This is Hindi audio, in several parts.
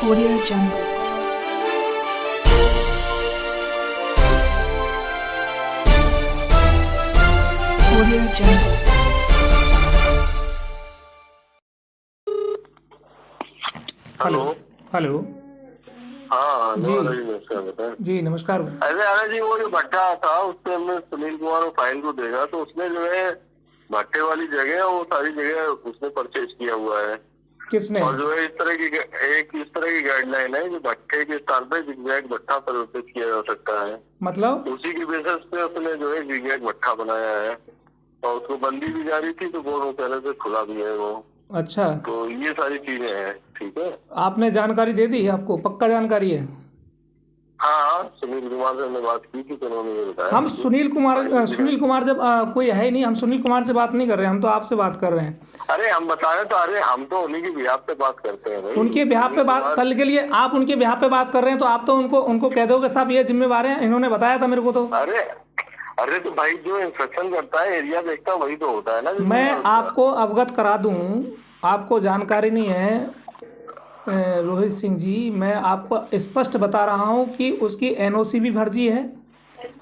Audio Jungle. Audio Jungle. Hello. Hello. हाँ जी। नमस्कार बताएं। जी नमस्कार। अरे जी वो जो भट्टा था उससे हमने सुनील कुमार और फाइल को देखा तो उसने जो है भट्टे वाली जगह वो सारी जगह उसने परचेज किया हुआ है। किसने? और जो है इस तरह की गाइडलाइन है कि भट्टे के स्थान पे जिगजैग भट्टा परिवर्तित किया जा सकता है। मतलब उसी की बेसिस पे उसने जो है जिगजैग भट्टा बनाया है और उसको बंदी भी जारी थी तो वो पहले से खुला भी है वो। अच्छा, तो ये सारी चीजें हैं। ठीक है। आपने जानकारी दे दी है? आपको पक्का जानकारी है? हाँ सुनील कुमार से हमने बात की थी तो उन्होंने ये बताया। हम सुनील कुमार जब कोई है ही नहीं, हम सुनील कुमार से बात नहीं कर रहे हैं, हम तो आपसे बात कर रहे हैं। अरे हम बता रहे तो अरे हम तो उन्हीं की बिहाफ पे बात करते हैं भाई। उनके बिहाफ पे बात कल के लिए आप उनके बिहाफ पे बात कर रहे हैं तो आप तो उनको कह दोगे साहब ये जिम्मेवार हैं, इन्होंने बताया था मेरे को। तो अरे तो भाई जो इंस्ट्रक्शन करता है एरिया देखता है वही तो होता है ना। मैं आपको अवगत करा दूं, आपको जानकारी नहीं है रोहित सिंह जी, मैं आपको स्पष्ट बता रहा हूं कि उसकी एनओसी भी फर्जी है।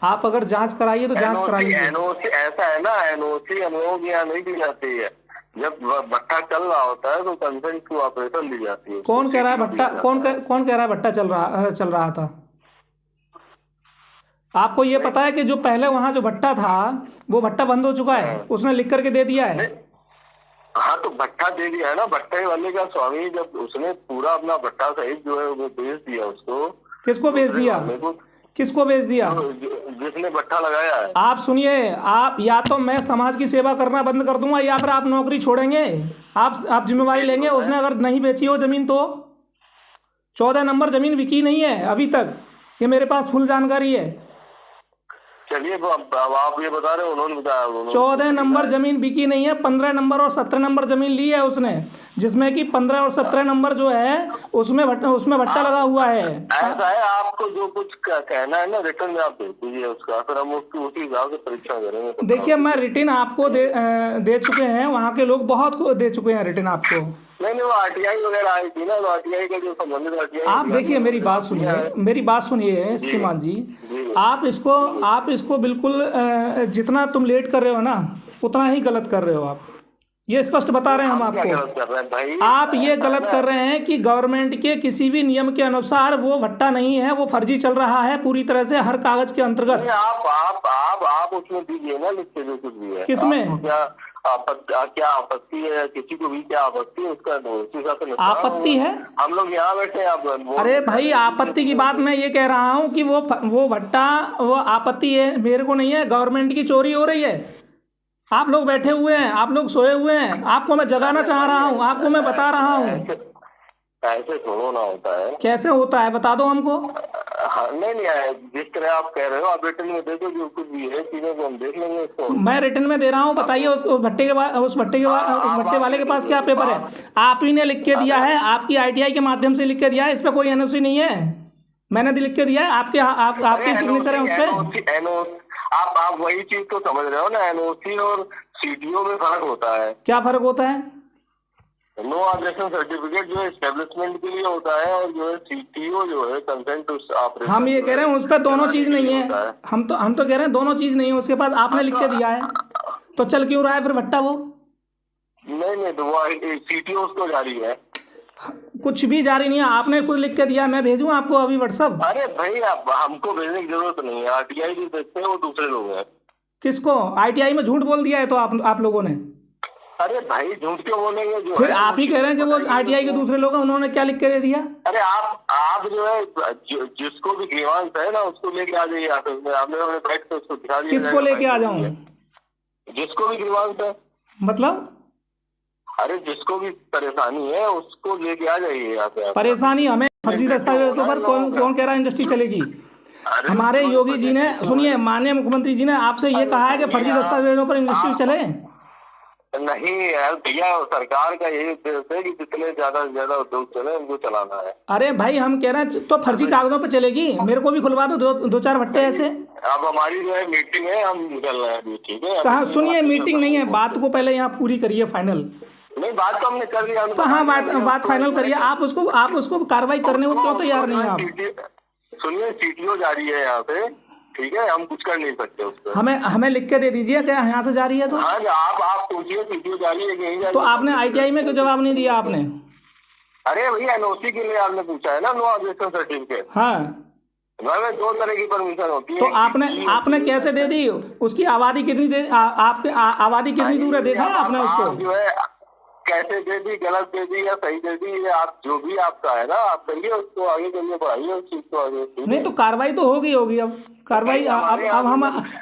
आप अगर जांच कराइए तो जांच करा लीजिए। एनओसी ऐसा है ना, एनओसी हम लोग यहाँ नहीं दी जाती है। जब भट्टा चल रहा होता है तो कंसेंट टू ऑपरेशन दी जाती है। कौन कह रहा है भट्टा? कौन कह रहा है भट्टा चल रहा था? आपको ये पता है कि जो पहले वहां जो भट्टा था वो भट्टा बंद हो चुका है, उसने लिख करके दे दिया है। हाँ तो भट्टा दे दिया है ना। भट्टे वाले का स्वामी जब उसने पूरा अपना भट्टा सहित जो है वो बेच दिया उसको। किसको बेच दिया? किसको बेच दिया? जिसने भट्टा लगाया है। आप सुनिए, आप या तो मैं समाज की सेवा करना बंद कर दूंगा या फिर आप नौकरी छोड़ेंगे। आप जिम्मेवारी लेंगे। उसने अगर नहीं बेची हो जमीन तो 14 नंबर जमीन बिकी नहीं है अभी तक, ये मेरे पास फुल जानकारी है। चलिए अब आप ये बता रहे हो, उन्होंने बताया 14 नंबर जमीन बिकी नहीं है, 15 नंबर और 17 नंबर जमीन ली है उसने, जिसमें कि 15 और 17 नंबर जो है उसमें भट्टा लगा हुआ है। ऐसा है, आपको जो कुछ कहना है ना रिटर्न में आप भेज दीजिए उसका, फिर हम उसकी उसी हिसाब से परीक्षा करेंगे। देखिए मैं रिटर्न आपको दे चुके हैं, वहाँ के लोग बहुत को दे चुके हैं रिटर्न आपको। नहीं वो आरटीआई वगैरह आई थी ना, तो आरटीआई का जो संबंधित आरटीआई। आप देखिए मेरी बात सुनिए श्रीमान जी। आप इसको बिल्कुल जितना तुम लेट कर रहे हो ना उतना ही गलत कर रहे हो आप। ये स्पष्ट बता रहे हैं हम आपको। आप ये गलत कर रहे हैं कि गवर्नमेंट के किसी भी नियम के अनुसार वो भट्टा नहीं है, वो फर्जी चल रहा है पूरी तरह से हर कागज के अंतर्गत। आप उसमें दीजिए ना लिख के जो कुछ भी है। किसमें क्या आपत्ति है? किसी को भी क्या आपत्ति है उसका आपत्ति है? हम लोग यहाँ बैठे आप। अरे भाई आपत्ति की बात मैं ये कह रहा हूँ कि वो भट्टा वो आपत्ति है, मेरे को नहीं है। गवर्नमेंट की चोरी हो रही है, आप लोग बैठे हुए हैं, आप लोग सोए हुए हैं। आपको मैं जगाना चाह रहा हूँ, आपको मैं बता रहा हूँ। ऐसे थोड़ा ना होता है। कैसे होता है बता दो हमको। नहीं जिस तरह आप कह रहे हो आप रिटर्न में दे दो, जो कुछ भी है चीजों को हम देख लेंगे उसको। मैं रिटर्न में दे रहा हूँ, बताइए उस भट्टे वाले के पास क्या पेपर है? आप ही ने लिख के दिया है, आपकी आईटीआई के माध्यम से लिख के दिया है, इस पे कोई एनओसी नहीं है। मैंने लिख के दिया है, आपकी सिग्नेचर है उस पे। आप वही चीज तो समझ रहे हो ना, एनओसी और सीटीओ में फर्क होता है। क्या फर्क होता है? नो ऑब्जेक्शन सर्टिफिकेट जो है एस्टेब्लिशमेंट के लिए होता है और जो है सीटीओ जो है कंसेंट टू ऑपरेशन। हम ये कह रहे हैं उस पर दोनों चीज नहीं है। हम तो कह रहे हैं दोनों चीज नहीं है उसके पास। आपने लिख के दिया है तो चल क्यों रहा है फिर भट्टा वो? नहीं तो वो सीटीओ उसको जारी है। कुछ भी जारी नहीं है, आपने खुद लिख के दिया। मैं भेजूं आपको अभी व्हाट्सएप? अरे भाई हमको भेजने की जरूरत नहीं है। आरटीआई जो देखते हैं वो दूसरे लोग हैं। किसको? आईटीआई में झूठ बोल दिया है तो आप लोगों ने। अरे भाई झूठ क्यों बोलेंगे? जो फिर आप ही कह रहे हैं कि वो आरटीआई के दूसरे लोग हैं, उन्होंने क्या लिख के दे दिया? अरे आप जो है जिसको भी ग्रीवांस है ना उसको लेके आ जाइए। आपने बैठ के उसको दिखा दिया। किसको लेके आ जाऊं? जिसको भी ग्रीवांस है। मतलब? अरे जिसको भी परेशानी है उसको लेके आ जाइए यहाँ पे। परेशानी हमें फर्जी दस्तावेजों पर कौन कह रहा है इंडस्ट्री चलेगी? हमारे योगी जी ने, सुनिए, माननीय मुख्यमंत्री जी ने आपसे ये कहा है कि फर्जी दस्तावेजों पर इंडस्ट्री चले? नहीं यार भैया, सरकार का यही उद्देश्य है कि जितने ज्यादा से ज्यादा उद्योग चले उनको चलाना है। अरे भाई हम कह रहे हैं तो फर्जी कागजों पे चलेगी। मेरे को भी खुलवा दो दो चार भट्टे ऐसे। अब हमारी जो है मीटिंग है, हम निकल रहे हैं। ठीक है? कहाँ? सुनिए मीटिंग नहीं है, बात को पहले यहाँ पूरी करिए फाइनल। नहीं, बात तो हमने कर लिया। तो हाँ, बात फाइनल करिए। आप उसको कार्रवाई करने को क्यों तैयार नहीं हैं आप? सुनिए, सीटीओ जा रही है यहाँ पे, ठीक है, हम कुछ कर नहीं सकते उस पर। हमें लिख के दे दीजिए क्या यहाँ से जा रही है तो। हाँ, आप पूछिए सीटीओ जा रही है कि नहीं जा रही तो है। आपने ITI में क्यों जवाब नहीं दिया आपने? अरे भैया, NOC के लिए आपने पूछा है ना, नो ऑब्जेक्शन सर्टिफिकेट। हाँ, में 2 तरह की परमिशन होती है। तो आपने कैसे दे दी? उसकी आबादी कितनी देर आपके आबादी कितनी दूर है, देखा है आपने उसको? जो है कैसे दे दी, गलत दे दी या सही दे दी, ये आप जो भी आपका है ना, आप करिए उसको, आगे करिए, बढ़ाइए उस चीज को आगे। नहीं तो कार्रवाई तो होगी अब कार्रवाई। अब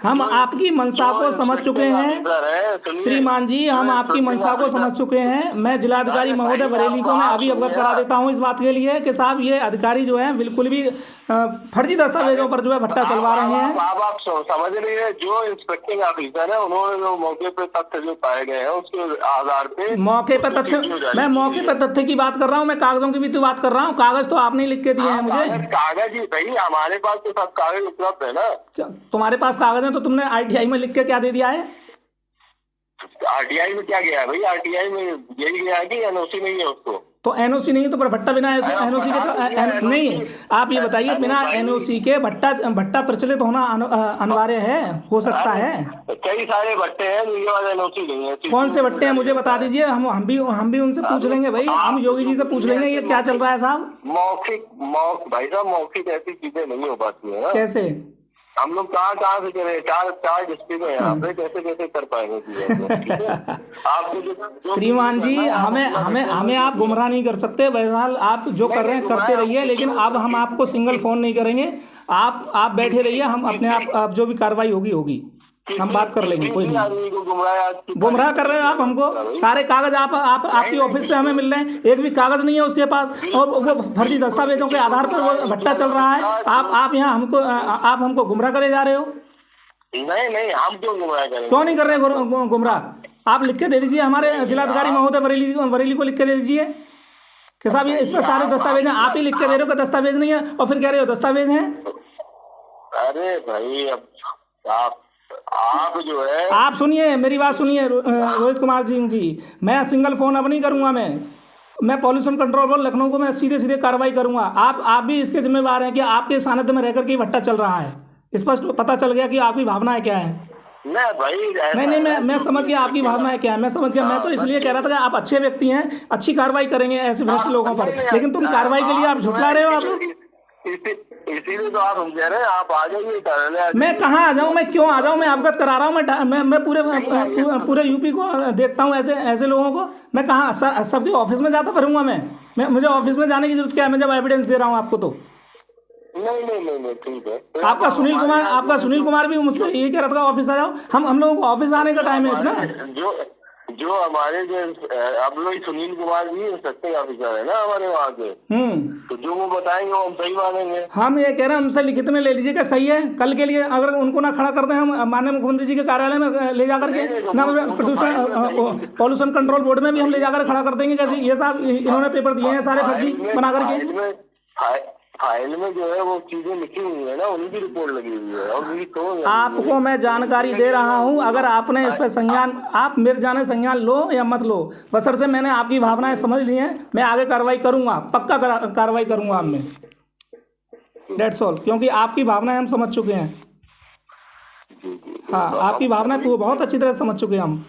हम आपकी मंशा को समझ चुके हैं श्रीमान जी, हम आपकी मंशा को समझ चुके हैं। मैं जिलाधिकारी महोदय बरेली को मैं अभी अवगत करा देता हूं इस बात के लिए कि साहब ये अधिकारी जो है बिल्कुल भी फर्जी दस्तावेजों पर जो है भट्टा चलवा रहे हैं। आप समझ रही है, जो इंस्पेक्टिंग ऑफिसर है उन्होंने जो मौके पे तथ्य जो पाए गए हैं उसके आधार पे, मौके पे तथ्य, मैं मौके पे तथ्य की बात कर रहा हूँ, मैं कागजों की भी तो बात कर रहा हूँ। कागज तो आपने लिख के दिए हैं मुझे। कागज ही सही, हमारे पास तो सब कागज उपलब्ध है ना। क्या तुम्हारे पास कागज है तो तुमने ITI में लिख के क्या दे दिया है? RTI में क्या गया है भाई? RTI में यही गया है कि NOC नहीं है उसको? तो NOC नहीं है तो पर भट्टा बिना NOC के नहीं। आप ये बताइए, बिना NOC के भट्टा प्रचलित होना अनिवार्य है, हो सकता है? कई सारे भट्टे हैं, NOC नहीं है। कौन से भट्टे हैं मुझे बता दीजिए, हम भी उनसे पूछ लेंगे भाई, हम योगी जी से पूछ लेंगे ये क्या चल रहा है साहब। भाई साहब, मौखिक ऐसी चीजें नहीं हो पाती है। कैसे? हम लोग कहाँ से करें? चार डिस्ट्रिक्ट है यहाँ पे, कैसे कर पाएंगे चीजें? आपको श्रीमान जी, हमें आप गुमराह नहीं कर सकते। बहरहाल आप जो कर रहे हैं करते रहिए, लेकिन अब हम आपको सिंगल फोन नहीं करेंगे। आप बैठे रहिए, हम अपने आप जो भी कार्रवाई होगी हम बात कर लेंगे। कोई नहीं, गुमराह कर रहे हो आप हमको। सारे कागज आपकी ऑफिस से हमें मिल रहे हैं, एक भी कागज नहीं है उसके पास, और वो फर्जी दस्तावेजों के आधार पर वो भट्टा चल रहा है। आप यहाँ हमको गुमराह करे जा रहे हो। नहीं, हम क्यों गुमराह करेंगे? क्यों नहीं कर रहे गुमराह? आप लिख के दे दीजिए, हमारे जिलाधिकारी महोदय बरेली को लिख के दे दीजििए कि साहब ये इसमें सारे दस्तावेज हैं। आप ही लिख के दे रहे हो कि दस्तावेज नहीं है, और फिर कह रहे हो दस्तावेज हैं। अरे भाई, अब आप जो है, आप सुनिए, मेरी बात सुनिए रोहित कुमार जी, मैं सिंगल फोन अब नहीं करूंगा। मैं पॉल्यूशन कंट्रोल बोर्ड लखनऊ को मैं सीधे कार्रवाई करूंगा। आप भी इसके जिम्मेवार हैं कि आपके सानिध्य में रहकर के भट्टा चल रहा है। स्पष्ट पता चल गया कि आपकी भावनाएं क्या है। नहीं, मैं समझ गया आपकी भावनाएं क्या है, मैं समझ गया। मैं तो इसलिए कह रहा था कि आप अच्छे व्यक्ति हैं, अच्छी कार्रवाई करेंगे ऐसे भ्रष्ट लोगों पर, लेकिन तुम कार्रवाई के लिए आप झुठला रहे हो। आप इसीलिए तो आप हम कह रहे हैं आप आ जाइए। मैं कहाँ आ जाऊँ? मैं क्यों आ जाऊँ? मैं अवगत करा रहा हूँ। मैं पूरे यूपी को देखता हूँ ऐसे लोगों को। मैं कहाँ सबके ऑफिस में जाता फिरूंगा? मुझे ऑफिस में जाने की जरूरत क्या है? मैं जब एविडेंस दे रहा हूँ आपको तो। नहीं, ठीक है। आपका सुनील कुमार भी मुझसे यही कह रहा था ऑफिस आ जाओ। हम लोगों को ऑफिस आने का टाइम है ना। जो हमारे अब लोग सुनील कुमार जी इंस्पेक्टिंग ऑफिसर है ना हमारे वहाँ के, तो जो वो बताएंगे वो हम सही मानेंगे। हम ये कह रहे हैं उनसे लिखित में ले लीजिए क्या सही है। कल के लिए अगर उनको ना खड़ा कर दें, हम माननीय मुख्यमंत्री जी के कार्यालय में ले जाकर के ना पॉल्यूशन कंट्रोल बोर्ड में भी हम ले जाकर खड़ा कर देंगे। कैसे ये साहब इन्होंने पेपर दिए हैं सारे फर्जी बना करके। फाइल में जो है वो चीजें लिखी हुई है ना, उनकी रिपोर्ट लगी हुई है। और आपको मैं जानकारी दे रहा हूं, अगर आपने इस पर संज्ञान, आप मेरे जाने संज्ञान लो या मत लो, बशर्ते मैंने आपकी भावनाएं समझ ली हैं, मैं आगे कार्रवाई करूंगा, पक्का कार्रवाई करूंगा आप में। डेट्स ऑल, क्योंकि आपकी भावनाएं हम समझ चुके हैं। हाँ, आपकी भावनाएं तो बहुत अच्छी तरह समझ चुके हैं हम।